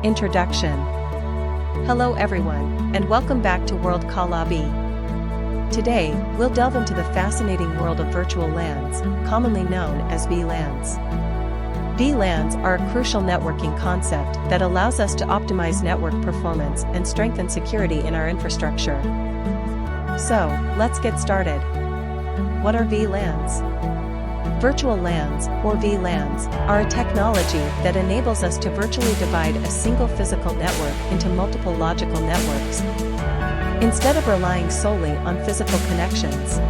Introduction. Hello everyone, and welcome back to World Kalabe. Today, we'll delve into the fascinating world of virtual LANs, commonly known as VLANs. VLANs are a crucial networking concept that allows us to optimize network performance and strengthen security in our infrastructure. So, let's get started. What are VLANs? Virtual LANs, or VLANs, are a technology that enables us to virtually divide a single physical network into multiple logical networks, instead of relying solely on physical connections.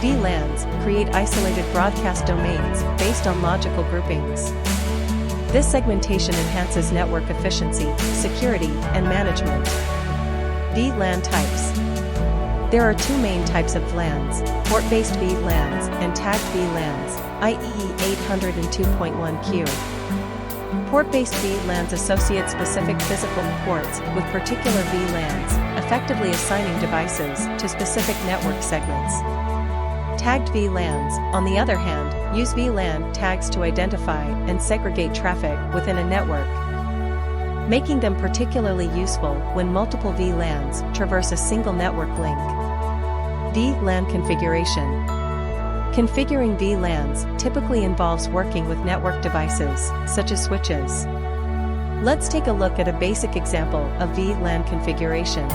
VLANs create isolated broadcast domains based on logical groupings. This segmentation enhances network efficiency, security, and management. VLAN types. There are two main types of VLANs, port-based VLANs and tagged VLANs, IEEE 802.1Q. Port-based VLANs associate specific physical ports with particular VLANs, effectively assigning devices to specific network segments. Tagged VLANs, on the other hand, use VLAN tags to identify and segregate traffic within a network, making them particularly useful when multiple VLANs traverse a single network link. VLAN configuration. Configuring VLANs typically involves working with network devices, such as switches. Let's take a look at a basic example of VLAN configuration.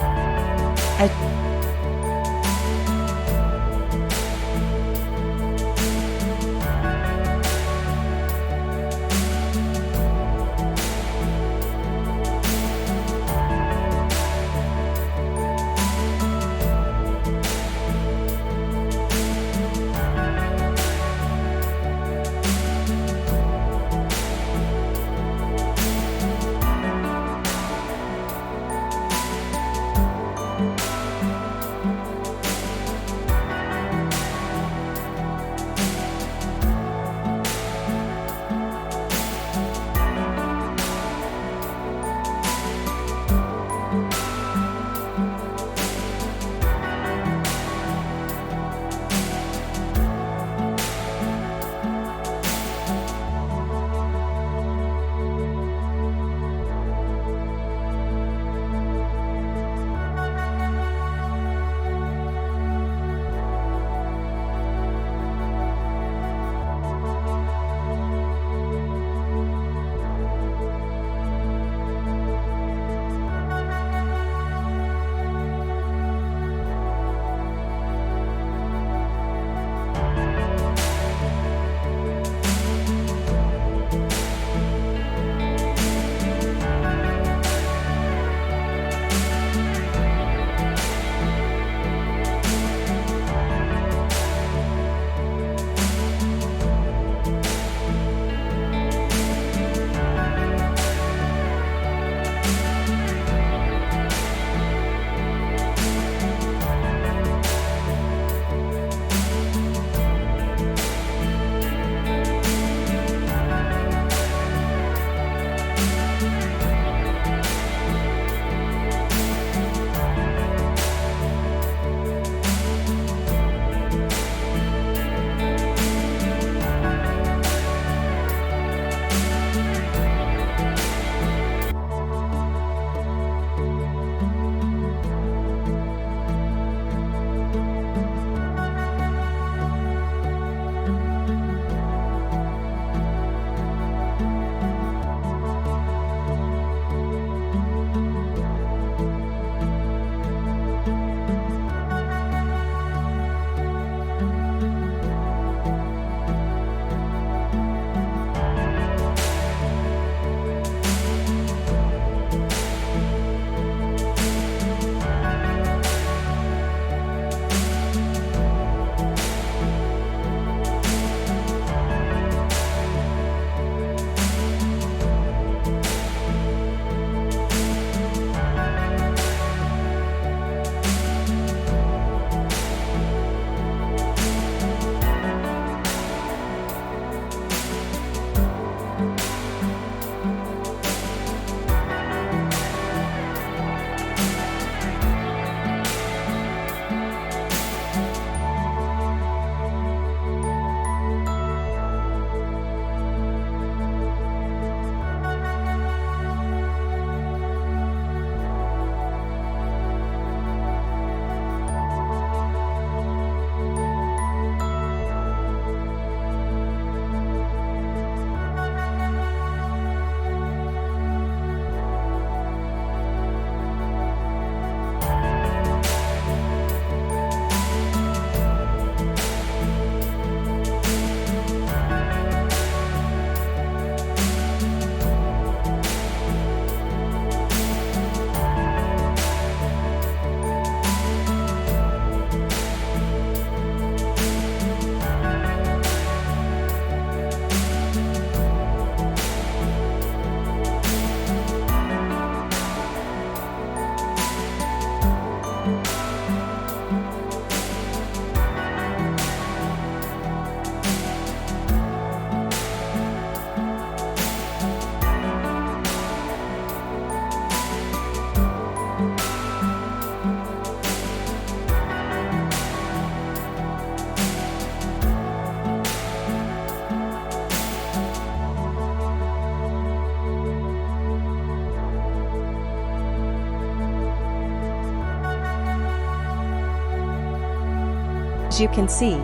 As you can see,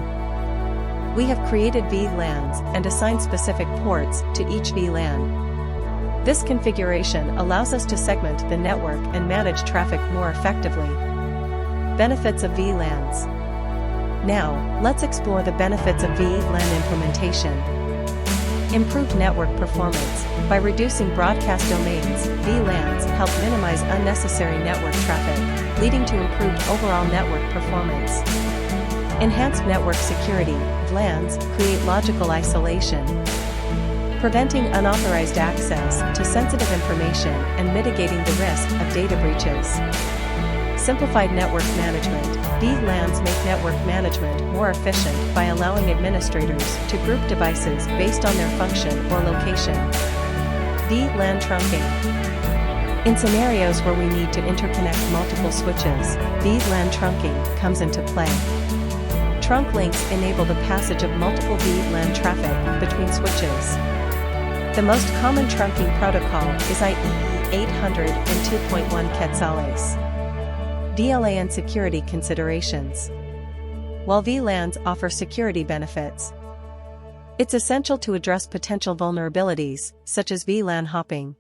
we have created VLANs and assigned specific ports to each VLAN. This configuration allows us to segment the network and manage traffic more effectively. Benefits of VLANs. Now, let's explore the benefits of VLAN implementation. Improved network performance. By reducing broadcast domains, VLANs help minimize unnecessary network traffic, leading to improved overall network performance. Enhanced network security. VLANs create logical isolation, preventing unauthorized access to sensitive information and mitigating the risk of data breaches. Simplified network management. VLANs make network management more efficient by allowing administrators to group devices based on their function or location. VLAN trunking. In scenarios where we need to interconnect multiple switches, VLAN trunking comes into play. Trunk links enable the passage of multiple VLAN traffic between switches. The most common trunking protocol is IEEE 802.1 Quetzales. VLAN and security considerations. While VLANs offer security benefits, it's essential to address potential vulnerabilities, such as VLAN hopping.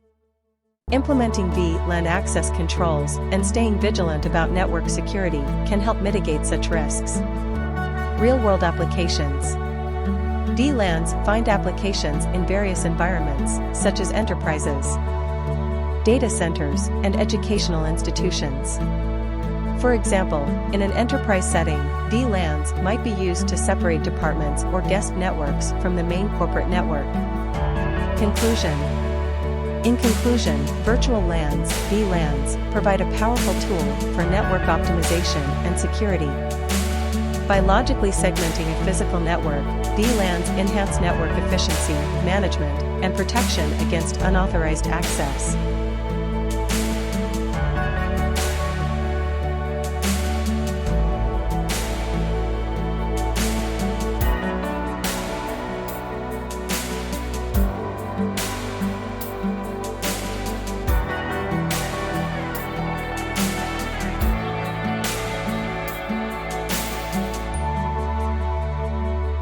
Implementing VLAN access controls and staying vigilant about network security can help mitigate such risks. Real-world applications. VLANs find applications in various environments, such as enterprises, data centers, and educational institutions. For example, in an enterprise setting, VLANs might be used to separate departments or guest networks from the main corporate network. Conclusion. In conclusion, virtual LANs, VLANs, provide a powerful tool for network optimization and security. By logically segmenting a physical network, VLANs enhance network efficiency, management, and protection against unauthorized access.